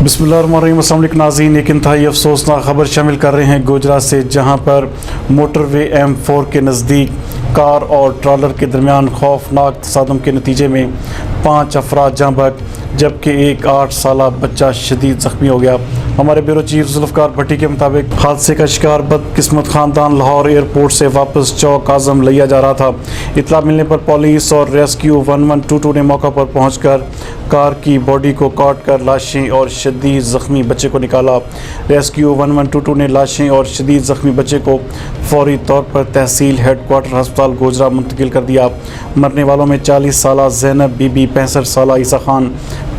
बिस्मिल्लाहिर्रहमानिर्रहीम। अस्सलाम वालेकुम नाज़रीन, एक इंतहाई अफसोसनाक खबर शामिल कर रहे हैं गोजरा से, जहां पर मोटरवे M4 के नज़दीक कार और ट्रॉलर के दरमियान खौफनाक तसादम के नतीजे में 5 अफराद जाँ बहक जबकि एक 8 साला बच्चा शदीद ज़ख्मी हो गया। हमारे ब्यूरो चीफ जुल्फ़कार भट्टी के मुताबिक हादसे का शिकार बदकिस्मत ख़ानदान लाहौर एयरपोर्ट से वापस चौक आज़म लिया जा रहा था। इत्तला मिलने पर पुलिस और रेस्क्यू 1122 ने मौका पर पहुंचकर कार की बॉडी को काट कर लाशें और शदीद ज़ख्मी बच्चे को निकाला। रेस्क्यू 1122 ने लाशें और शदीद ज़ख्मी बच्चे को फौरी तौर पर तहसील हेडक्वार्टर अस्पताल गोजरा मुंतकिल कर दिया। मरने वालों में 40 साला ज़ैनब बीबी, 65 साला ईसा खान,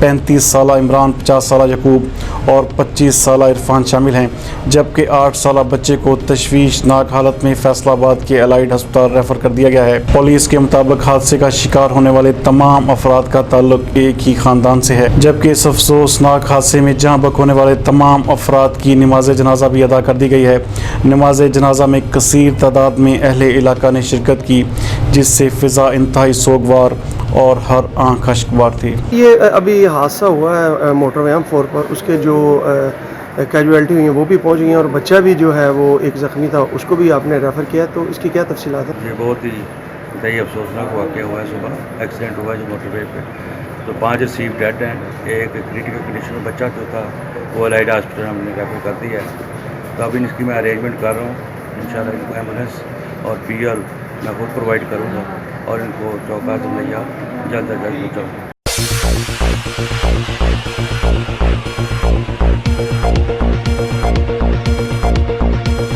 35 साला इमरान, 50 साला यकूब और 25 साला इरफान शामिल हैं, जबकि 8 साला बच्चे को तशवीशनाक हालत में फैसलाबाद के एलाइड अस्पताल रेफर कर दिया गया है। पुलिस के मुताबिक हादसे का शिकार होने वाले तमाम अफराद का ताल्लुक एक ही खानदान से है, जबकि इस अफसोसनाक हादसे में जहाँ बक होने वाले तमाम अफराद की नमाज जनाजा भी अदा कर दी गई है। नमाज जनाजा में कसीर तादाद में अहले इलाका ने शिरकत की, जिससे फ़िज़ा इंतहाई सोगवार और हर आँख अश्कबार थी। ये अभी हादसा हुआ है मोटरवे M4 पर, उसके जो कैजुअलिटी हुई हैं वो भी पहुंच गई हैं और बच्चा भी जो है वो एक ज़ख्मी था, उसको भी आपने रेफ़र किया, तो इसकी क्या तफसीलात है? ये बहुत ही इंतहाई अफसोसनाक वाक़या हुआ है। सुबह एक्सीडेंट हुआ है जो मोटरवे पे, तो 5 रिसीव डेड हैं। एक क्रिटिकल कंडीशन में बच्चा जो था वो एलाइड हॉस्पिटल हमने रेफर कर दिया है। तो अभी इसकी मैं अरेंजमेंट कर रहा हूँ। इंशाल्लाह इनको एम्बुलेंस और PL मैं खुद प्रोवाइड करूँगा और इनको चौक आज़म लिया जल्द अज जल्द पहुँचाऊँगा।